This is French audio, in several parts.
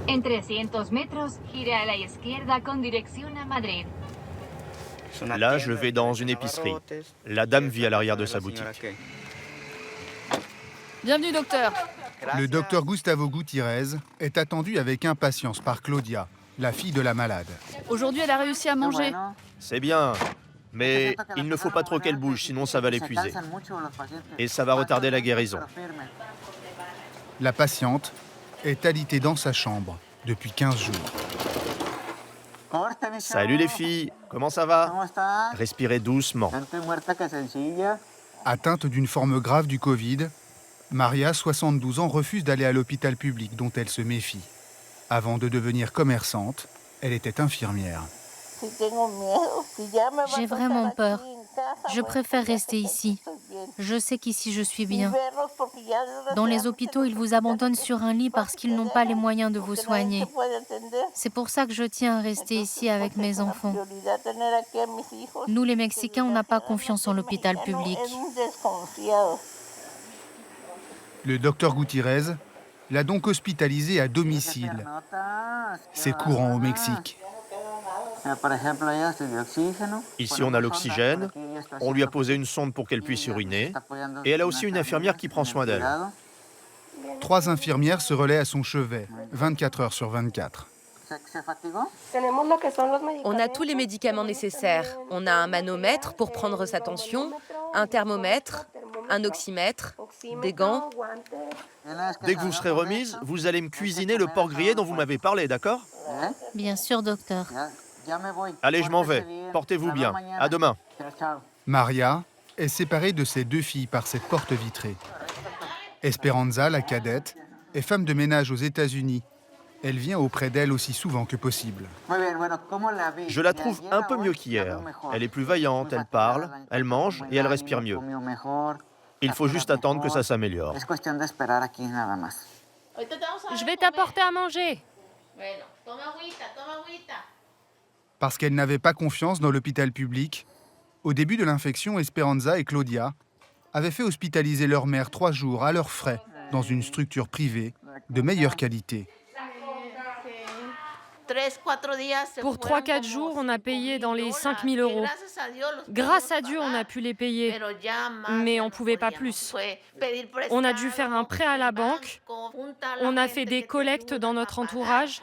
En 300 metros, gire a la izquierda con dirección a Madrid. Là, je vais dans une épicerie. La dame vit à l'arrière de sa boutique. Bienvenue, docteur. Le docteur Gustavo Gutiérrez est attendu avec impatience par Claudia, la fille de la malade. Aujourd'hui, elle a réussi à manger. C'est bien, mais il ne faut pas trop qu'elle bouge, sinon ça va l'épuiser. Et ça va retarder la guérison. La patiente est alitée dans sa chambre depuis 15 jours. Salut les filles, comment ça va? Respirez doucement. Atteinte d'une forme grave du Covid, Maria, 72 ans, refuse d'aller à l'hôpital public dont elle se méfie. Avant de devenir commerçante, elle était infirmière. J'ai vraiment peur. Je préfère rester ici. Je sais qu'ici je suis bien. Dans les hôpitaux, ils vous abandonnent sur un lit parce qu'ils n'ont pas les moyens de vous soigner. C'est pour ça que je tiens à rester ici avec mes enfants. Nous, les Mexicains, on n'a pas confiance en l'hôpital public. Le docteur Gutiérrez l'a donc hospitalisée à domicile. C'est courant au Mexique. Ici, on a l'oxygène. On lui a posé une sonde pour qu'elle puisse uriner. Et elle a aussi une infirmière qui prend soin d'elle. 3 infirmières se relaient à son chevet, 24 heures sur 24. On a tous les médicaments nécessaires. On a un manomètre pour prendre sa tension, un thermomètre, un oxymètre, des gants. Dès que vous serez remise, vous allez me cuisiner le porc grillé dont vous m'avez parlé, d'accord? Bien sûr, docteur. Allez, je m'en vais. Portez-vous bien. À demain. Maria est séparée de ses 2 filles par cette porte vitrée. Esperanza, la cadette, est femme de ménage aux États-Unis. Elle vient auprès d'elle aussi souvent que possible. Je la trouve un peu mieux qu'hier. Elle est plus vaillante, elle parle, elle mange et elle respire mieux. Il faut juste attendre que ça s'améliore. Je vais t'apporter à manger. Parce qu'elle n'avait pas confiance dans l'hôpital public, au début de l'infection, Esperanza et Claudia avaient fait hospitaliser leur mère 3 jours à leurs frais dans une structure privée de meilleure qualité. Pour 3-4 jours, on a payé dans les 5 000 €. Grâce à Dieu, on a pu les payer, mais on ne pouvait pas plus. On a dû faire un prêt à la banque, on a fait des collectes dans notre entourage,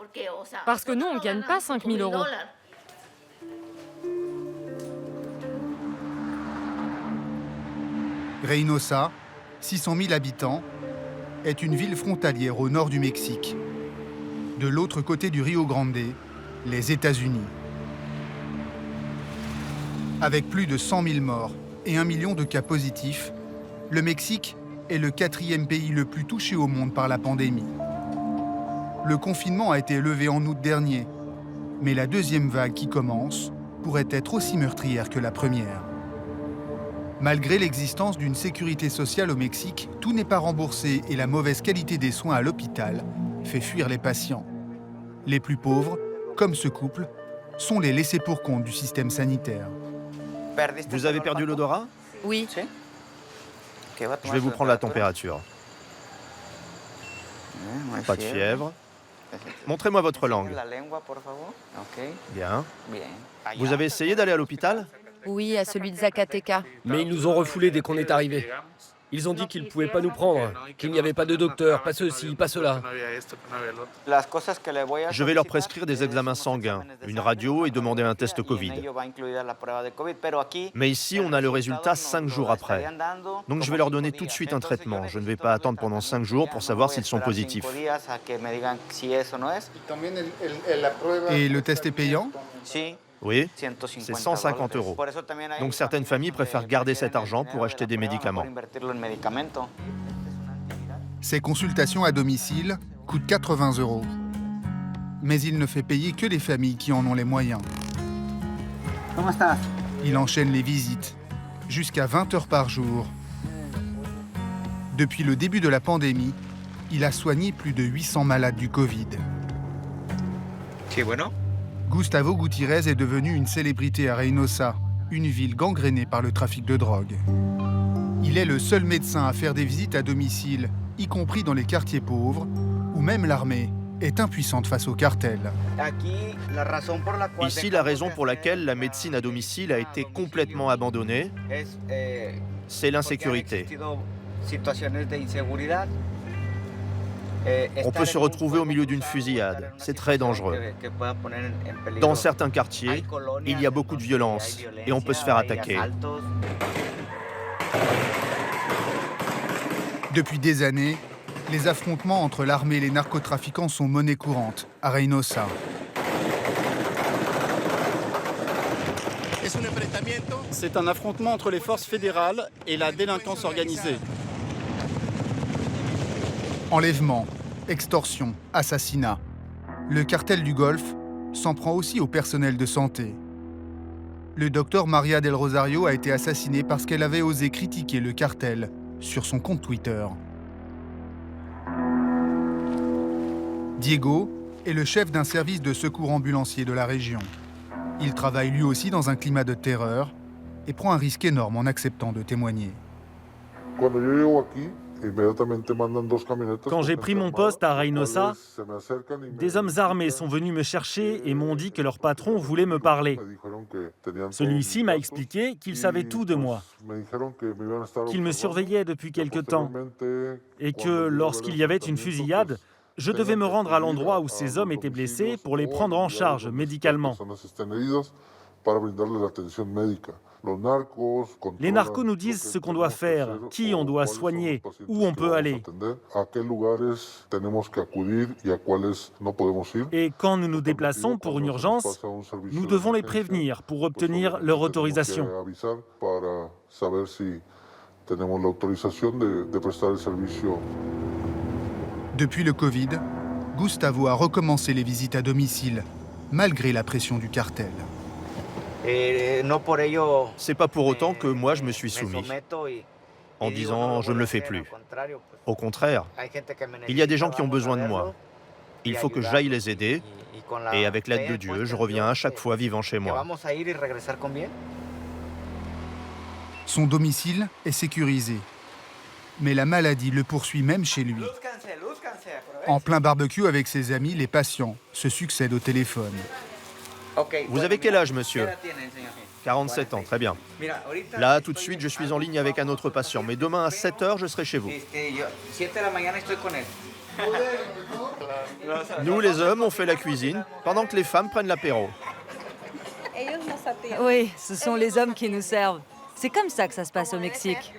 parce que nous, on ne gagne pas 5 000 €. Reynosa, 600 000 habitants, est une ville frontalière au nord du Mexique. De l'autre côté du Rio Grande, les États-Unis. Avec plus de 100 000 morts et 1 million de cas positifs, le Mexique est le 4e pays le plus touché au monde par la pandémie. Le confinement a été levé en août dernier, mais la 2e vague qui commence pourrait être aussi meurtrière que la première. Malgré l'existence d'une sécurité sociale au Mexique, tout n'est pas remboursé et la mauvaise qualité des soins à l'hôpital fait fuir les patients. Les plus pauvres, comme ce couple, sont les laissés pour compte du système sanitaire. Vous avez perdu l'odorat? Oui. Je vais vous prendre la température. Pas de fièvre. Montrez-moi votre langue. Bien. Vous avez essayé d'aller à l'hôpital? Oui, à celui de Zacatecas. Mais ils nous ont refoulés dès qu'on est arrivés. Ils ont dit qu'ils ne pouvaient pas nous prendre, qu'il n'y avait pas de docteur, pas ceci, pas cela. Je vais leur prescrire des examens sanguins, une radio et demander un test Covid. Mais ici, on a le résultat 5 jours après. Donc je vais leur donner tout de suite un traitement. Je ne vais pas attendre pendant 5 jours pour savoir s'ils sont positifs. Et le test est payant ? Oui, c'est 150 €. Donc certaines familles préfèrent garder cet argent pour acheter des médicaments. Ces consultations à domicile coûtent 80 €. Mais il ne fait payer que les familles qui en ont les moyens. Il enchaîne les visites, jusqu'à 20 heures par jour. Depuis le début de la pandémie, il a soigné plus de 800 malades du Covid. Gustavo Gutiérez est devenu une célébrité à Reynosa, une ville gangrénée par le trafic de drogue. Il est le seul médecin à faire des visites à domicile, y compris dans les quartiers pauvres, où même l'armée est impuissante face au cartel. Ici, la raison pour laquelle la médecine à domicile a été complètement abandonnée, c'est l'insécurité. On peut se retrouver au milieu d'une fusillade, c'est très dangereux. Dans certains quartiers, il y a beaucoup de violence et on peut se faire attaquer. Depuis des années, les affrontements entre l'armée et les narcotrafiquants sont monnaie courante à Reynosa. C'est un affrontement entre les forces fédérales et la délinquance organisée. Enlèvement, extorsion, assassinat. Le cartel du Golfe s'en prend aussi au personnel de santé. Le docteur Maria del Rosario a été assassinée parce qu'elle avait osé critiquer le cartel sur son compte Twitter. Diego est le chef d'un service de secours ambulancier de la région. Il travaille lui aussi dans un climat de terreur et prend un risque énorme en acceptant de témoigner. Quand j'ai pris mon poste à Reynosa, des hommes armés sont venus me chercher et m'ont dit que leur patron voulait me parler. Celui-ci m'a expliqué qu'il savait tout de moi, qu'il me surveillait depuis quelque temps et que lorsqu'il y avait une fusillade, je devais me rendre à l'endroit où ces hommes étaient blessés pour les prendre en charge médicalement. Les narcos nous disent ce qu'on doit faire, qui on doit soigner, où on peut aller. Et quand nous nous déplaçons pour une urgence, nous devons les prévenir pour obtenir leur autorisation. Depuis le Covid, Gustavo a recommencé les visites à domicile, malgré la pression du cartel. C'est pas pour autant que moi je me suis soumis, en disant je ne le fais plus. Au contraire, il y a des gens qui ont besoin de moi. Il faut que j'aille les aider, et avec l'aide de Dieu, je reviens à chaque fois vivant chez moi. Son domicile est sécurisé, mais la maladie le poursuit même chez lui. En plein barbecue avec ses amis, les patients se succèdent au téléphone. Vous avez quel âge, monsieur ? 47 ans, très bien. Là, tout de suite, je suis en ligne avec un autre patient, mais demain à 7 h, je serai chez vous. Nous, les hommes, on fait la cuisine, pendant que les femmes prennent l'apéro. Oui, ce sont les hommes qui nous servent. C'est comme ça que ça se passe au Mexique.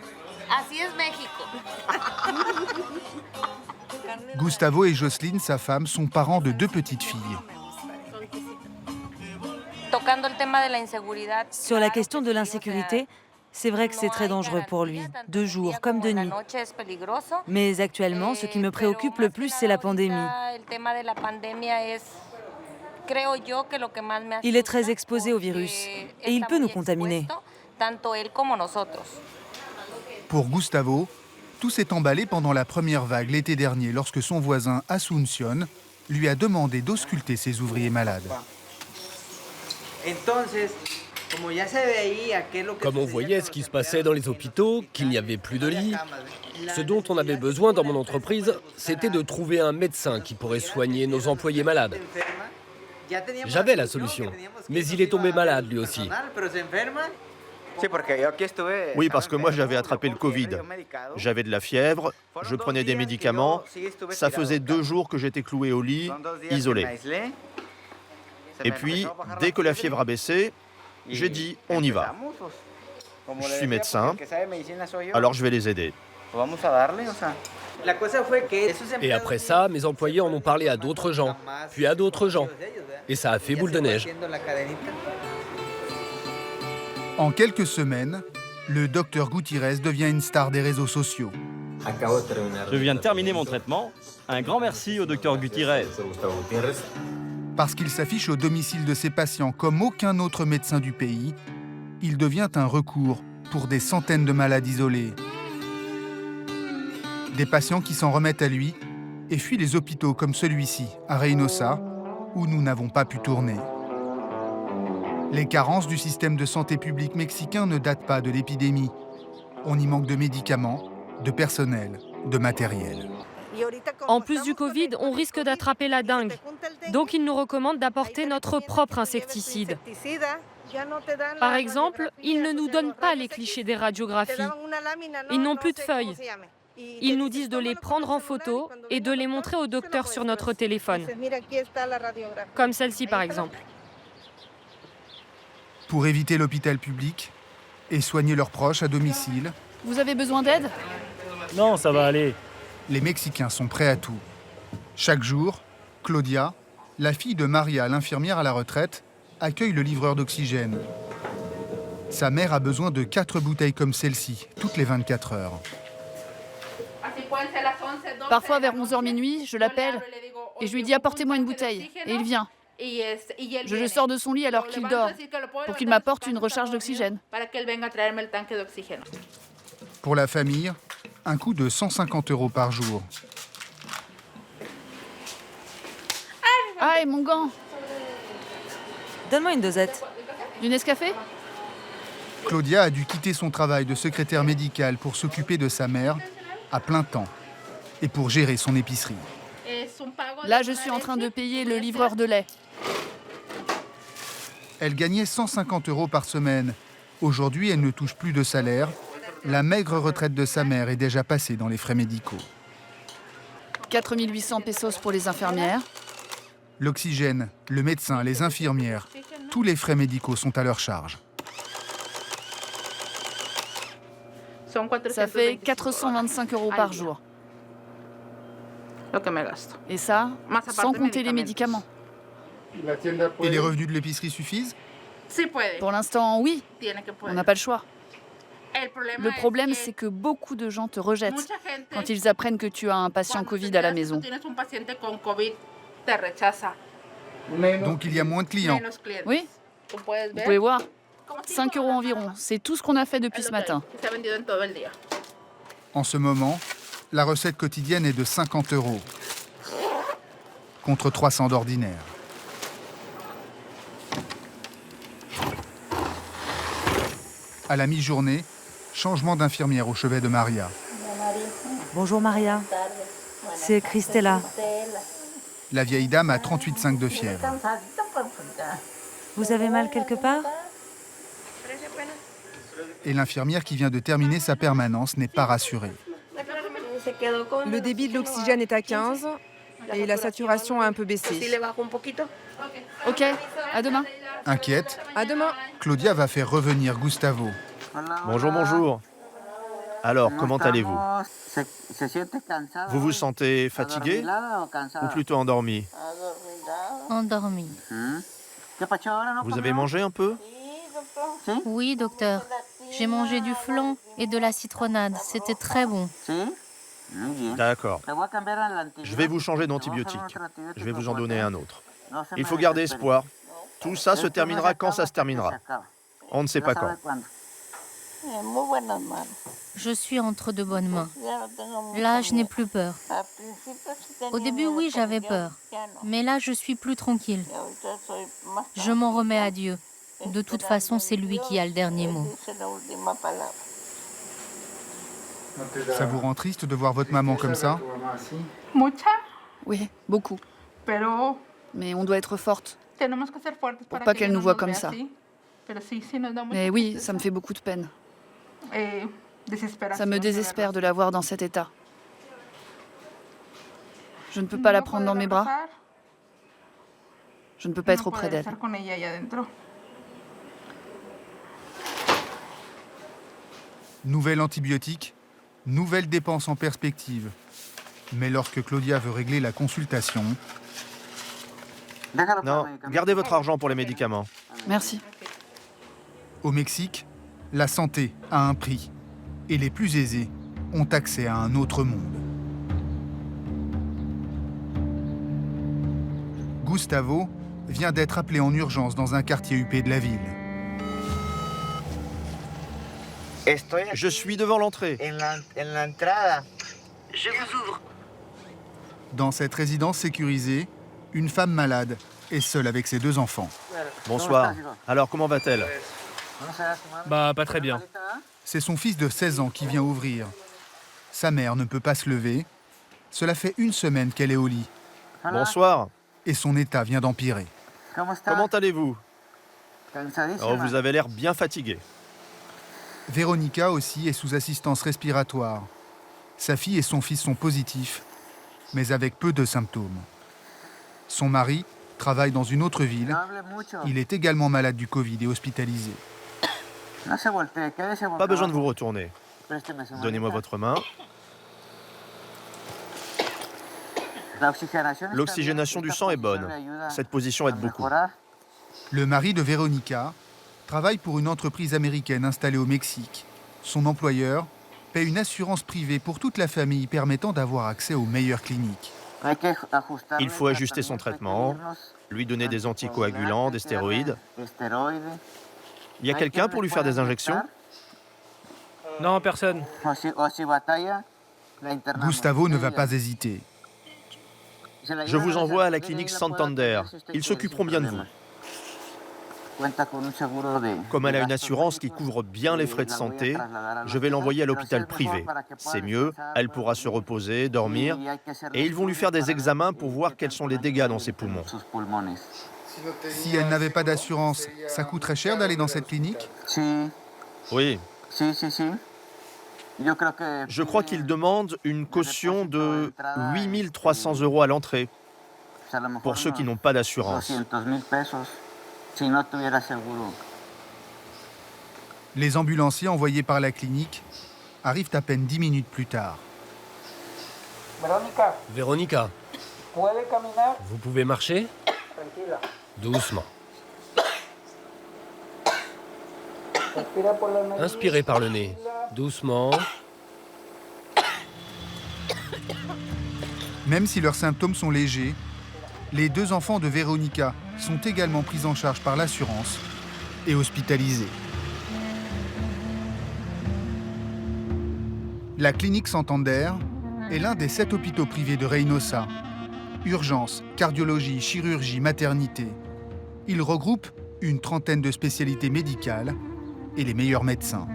Gustavo et Jocelyne, sa femme, sont parents de 2 petites filles. Sur la question de l'insécurité, c'est vrai que c'est très dangereux pour lui, de jour comme de nuit. Mais actuellement, ce qui me préoccupe le plus, c'est la pandémie. Il est très exposé au virus et il peut nous contaminer. Pour Gustavo, tout s'est emballé pendant la première vague l'été dernier lorsque son voisin Asuncion lui a demandé d'ausculter ses ouvriers malades. Comme on voyait ce qui se passait dans les hôpitaux, qu'il n'y avait plus de lits, ce dont on avait besoin dans mon entreprise, c'était de trouver un médecin qui pourrait soigner nos employés malades. J'avais la solution, mais il est tombé malade lui aussi. Oui, parce que moi, j'avais attrapé le Covid. J'avais de la fièvre, je prenais des médicaments. Ça faisait 2 jours que j'étais cloué au lit, isolé. Et puis, dès que la fièvre a baissé, j'ai dit, on y va. Je suis médecin, alors je vais les aider. Et après ça, mes employés en ont parlé à d'autres gens, puis à d'autres gens. Et ça a fait boule de neige. En quelques semaines, le docteur Gutiérrez devient une star des réseaux sociaux. Je viens de terminer mon traitement. Un grand merci au docteur Gutiérrez. Parce qu'il s'affiche au domicile de ses patients comme aucun autre médecin du pays, il devient un recours pour des centaines de malades isolés. Des patients qui s'en remettent à lui et fuient les hôpitaux comme celui-ci, à Reynosa, où nous n'avons pas pu tourner. Les carences du système de santé public mexicain ne datent pas de l'épidémie. On y manque de médicaments, de personnel, de matériel. En plus du Covid, on risque d'attraper la dengue. Donc ils nous recommandent d'apporter notre propre insecticide. Par exemple, ils ne nous donnent pas les clichés des radiographies. Ils n'ont plus de feuilles. Ils nous disent de les prendre en photo et de les montrer au docteur sur notre téléphone. Comme celle-ci par exemple. Pour éviter l'hôpital public et soigner leurs proches à domicile, Vous avez besoin d'aide? Non, ça va aller. les Mexicains sont prêts à tout. Chaque jour, Claudia, la fille de Maria, l'infirmière à la retraite, accueille le livreur d'oxygène. Sa mère a besoin de 4 bouteilles comme celle-ci, toutes les 24 heures. Parfois, vers 11h minuit, je l'appelle et je lui dis apportez-moi une bouteille. Et il vient. Je le sors de son lit alors qu'il dort pour qu'il m'apporte une recharge d'oxygène. Pour la famille, un coût de 150 € par jour. Ah, et mon gant! Donne-moi une dosette. Du Nescafé? Claudia a dû quitter son travail de secrétaire médicale pour s'occuper de sa mère à plein temps et pour gérer son épicerie. Là, je suis en train de payer le livreur de lait. Elle gagnait 150 € par semaine. Aujourd'hui, elle ne touche plus de salaire. La maigre retraite de sa mère est déjà passée dans les frais médicaux. 4 800 pesos pour les infirmières. L'oxygène, le médecin, les infirmières, tous les frais médicaux sont à leur charge. Ça fait 425 € par jour. Et ça, sans compter les médicaments. Et les revenus de l'épicerie suffisent? Pour l'instant, oui. On n'a pas le choix. Le problème, c'est que beaucoup de gens te rejettent quand ils apprennent que tu as un patient Covid à la maison. Donc il y a moins de clients. Oui, vous pouvez voir. 5 € environ, c'est tout ce qu'on a fait depuis ce matin. En ce moment, la recette quotidienne est de 50 €, contre 300 d'ordinaire. À la mi-journée, changement d'infirmière au chevet de Maria. Bonjour Maria. C'est Christella. La vieille dame a 38,5 de fièvre. Vous avez mal quelque part? Et l'infirmière qui vient de terminer sa permanence n'est pas rassurée. Le débit de l'oxygène est à 15 et la saturation a un peu baissé. Ok, à demain. Inquiète, À demain. Claudia va faire revenir Gustavo. Bonjour, bonjour. Alors, comment allez-vous? Vous vous sentez fatigué ou plutôt endormi? Endormi. Vous avez mangé un peu? Oui, docteur. J'ai mangé du flan et de la citronnade. C'était très bon. D'accord. Je vais vous changer d'antibiotique. Je vais vous en donner un autre. Il faut garder espoir. Tout ça se terminera quand ça se terminera. On ne sait pas quand. Je suis entre de bonnes mains. Là, je n'ai plus peur. Au début, oui, j'avais peur. Mais là, je suis plus tranquille. Je m'en remets à Dieu. De toute façon, c'est lui qui a le dernier mot. Ça vous rend triste de voir votre maman comme ça? Oui, beaucoup. Mais on doit être forte pour pas qu'elle nous voie comme ça. Mais oui, ça me fait beaucoup de peine. Ça me désespère de la voir dans cet état. Je ne peux pas la prendre dans mes bras. Je ne peux pas être auprès d'elle. Nouvel antibiotique, nouvelle dépense en perspective. Mais lorsque Claudia veut régler la consultation... Non, gardez votre argent pour les médicaments. Merci. Au Mexique, la santé a un prix. Et les plus aisés ont accès à un autre monde. Gustavo vient d'être appelé en urgence dans un quartier huppé de la ville. Je suis devant l'entrée. Je vous ouvre. Dans cette résidence sécurisée, une femme malade est seule avec ses 2 enfants. Bonsoir. Alors, comment va-t-elle? Bah, pas très bien. C'est son fils de 16 ans qui vient ouvrir. Sa mère ne peut pas se lever Cela fait une semaine qu'elle est au lit. Bonsoir. Et son état vient d'empirer. Comment allez-vous? Oh, vous avez l'air bien fatigué. Véronica aussi est sous assistance respiratoire. Sa fille et son fils sont positifs, mais avec peu de symptômes. Son mari travaille dans une autre ville. Il est également malade du Covid et hospitalisé. Pas besoin de vous retourner. Donnez-moi votre main. L'oxygénation du sang est bonne. Cette position aide beaucoup. Le mari de Véronica travaille pour une entreprise américaine installée au Mexique. Son employeur paie une assurance privée pour toute la famille permettant d'avoir accès aux meilleures cliniques. Il faut ajuster son traitement, lui donner des anticoagulants, des stéroïdes. Il y a quelqu'un pour lui faire des injections? Non, personne. Gustavo ne va pas hésiter. Je vous envoie à la clinique Santander. Ils s'occuperont bien de vous. Comme elle a une assurance qui couvre bien les frais de santé, je vais l'envoyer à l'hôpital privé. C'est mieux, elle pourra se reposer, dormir, et ils vont lui faire des examens pour voir quels sont les dégâts dans ses poumons. Si elle n'avait pas d'assurance, ça coûterait cher d'aller dans cette clinique? Oui. Je crois qu'ils demandent une caution de 8 300 € à l'entrée pour ceux qui n'ont pas d'assurance. Les ambulanciers envoyés par la clinique arrivent à peine 10 minutes plus tard. Véronica, vous pouvez marcher? Doucement. Inspirez par le nez. Doucement. Même si leurs symptômes sont légers, les deux enfants de Véronica sont également pris en charge par l'assurance et hospitalisés. La clinique Santander est l'un des 7 hôpitaux privés de Reynosa. Urgence, cardiologie, chirurgie, maternité. Il regroupe une trentaine de spécialités médicales et les meilleurs médecins.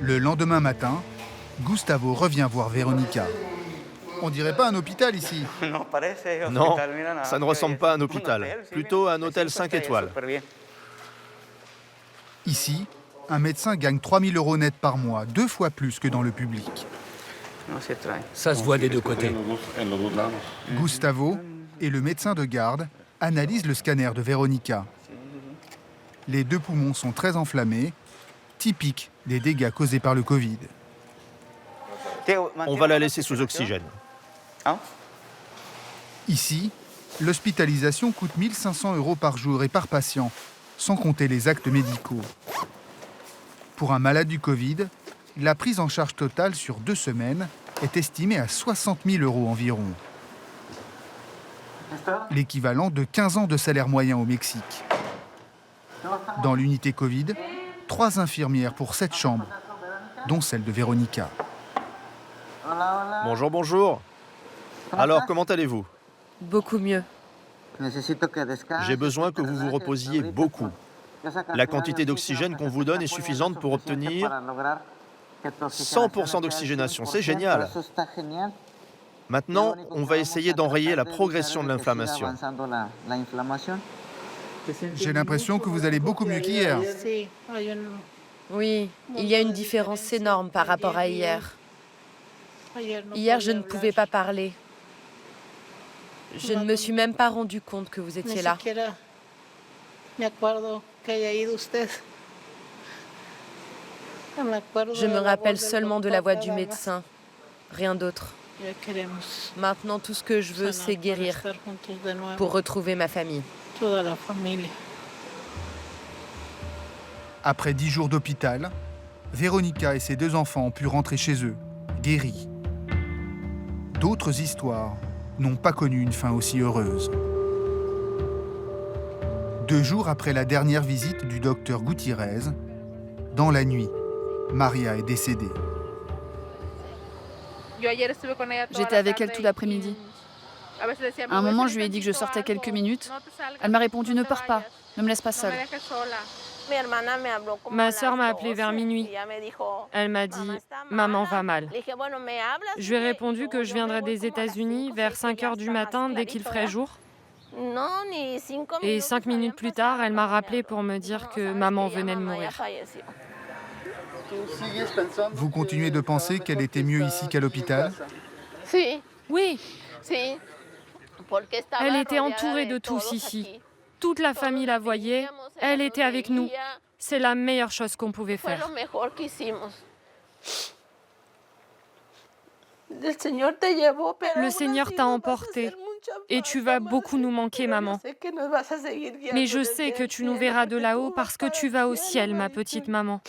Le lendemain matin, Gustavo revient voir Véronica. On dirait pas un hôpital ici. Non, ça ne ressemble pas à un hôpital, plutôt à un hôtel 5 étoiles. Ici, un médecin gagne 3 000 € net par mois, 2 fois plus que dans le public. Ça se voit des deux côtés. Gustavo et le médecin de garde analysent le scanner de Véronica. Les 2 poumons sont très enflammés, typique des dégâts causés par le Covid. On va la laisser sous oxygène. Ici, l'hospitalisation coûte 1 500 € par jour et par patient, sans compter les actes médicaux. Pour un malade du Covid, la prise en charge totale sur 2 semaines est estimée à 60 000 € environ. L'équivalent de 15 ans de salaire moyen au Mexique. Dans l'unité Covid, 3 infirmières pour 7 chambres, dont celle de Véronica. Bonjour, bonjour. Alors, comment allez-vous? Beaucoup mieux. J'ai besoin que vous vous reposiez beaucoup. La quantité d'oxygène qu'on vous donne est suffisante pour obtenir 100% d'oxygénation. C'est génial. Maintenant, on va essayer d'enrayer la progression de l'inflammation. J'ai l'impression que vous allez beaucoup mieux qu'hier. Oui, il y a une différence énorme par rapport à hier. Hier, je ne pouvais pas parler. Je ne me suis même pas rendu compte que vous étiez là. Je me rappelle seulement de la voix du médecin, rien d'autre. Maintenant, tout ce que je veux, c'est guérir pour retrouver ma famille. Après 10 jours d'hôpital, Véronica et ses 2 enfants ont pu rentrer chez eux, guéris. D'autres histoires n'ont pas connu une fin aussi heureuse. 2 jours après la dernière visite du docteur Gutiérrez, dans la nuit, Maria est décédée. J'étais avec elle tout l'après-midi. À un moment, je lui ai dit que je sortais quelques minutes. Elle m'a répondu « Ne pars pas, ne me laisse pas seule ». Ma sœur m'a appelé vers minuit. Elle m'a dit « Maman va mal ». Je lui ai répondu que je viendrais des États-Unis vers 5 heures du matin dès qu'il ferait jour. Et 5 minutes plus tard, elle m'a rappelé pour me dire que maman venait de mourir. Vous continuez de penser qu'elle était mieux ici qu'à l'hôpital? Oui. Elle était entourée de tous ici. Toute la famille la voyait. Elle était avec nous. C'est la meilleure chose qu'on pouvait faire. Le Seigneur t'a emporté. Et tu vas beaucoup nous manquer, maman. Mais je sais que tu nous verras de là-haut parce que tu vas au ciel, ma petite maman.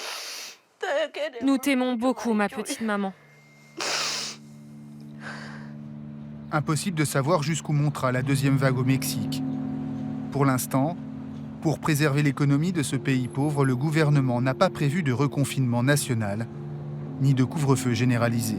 Nous t'aimons beaucoup, ma petite maman. Impossible de savoir jusqu'où montera la deuxième vague au Mexique. Pour l'instant, pour préserver l'économie de ce pays pauvre, le gouvernement n'a pas prévu de reconfinement national, ni de couvre-feu généralisé.